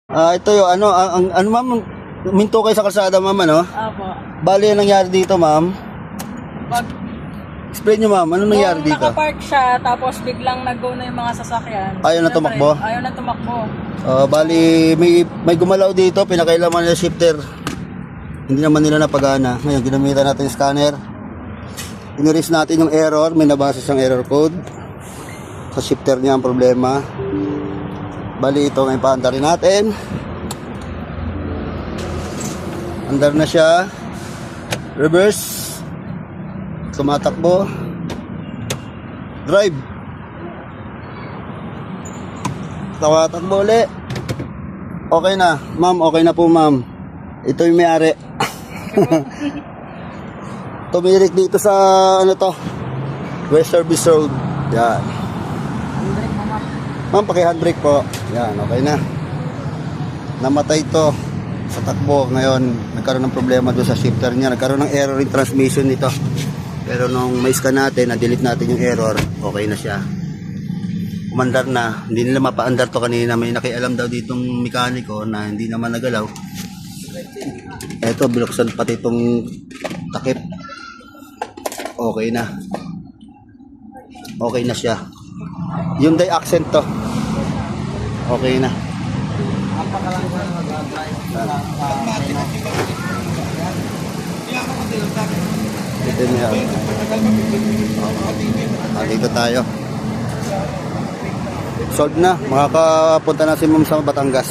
Ito yung ano, ano ma'am, minto kayo sa kalsada ma'am, ano? Apo. Bali, ang nangyari dito ma'am. Pag Explain nyo ma'am, ano nangyari nung dito? nakapark siya, tapos biglang nag-go na yung mga sasakyan. Ayaw na Siyempre, tumakbo? Ayaw na tumakbo. Bali, may gumalaw dito, pinakailaman nila shifter. Hindi naman nila napagana. Ngayon, ginamitan natin yung scanner. Inerase natin yung error, may nabasa siyang error code. Sa shifter niya ang problema. Bali, ito may paandar rin natin. Andar na siya. Reverse. Tumatakbo. Drive. Tumatakbo ulit. Okay na. Ma'am, okay na po ma'am. Ito yung may-ari. Tumirik dito sa ano to, West Service Road. Yan. Ma'am, paki-handbrake po. Yan, okay na. Namatay to sa takbo. Ngayon, nagkaroon ng problema doon sa shifter niya. Nagkaroon ng error in transmission nito. Pero nung ma-scan natin, na-delete natin yung error, okay na siya. Umandar na. Hindi nila mapaandar to kanina. May nakialam daw ditong mekaniko na hindi naman nagalaw. Eto, binuksan pati itong takip. Okay na. Okay na siya. Hyundai Accent to. Okay na. Dito niya. Dito tayo. Solved na. Makakapunta na si ma'am sa Batangas.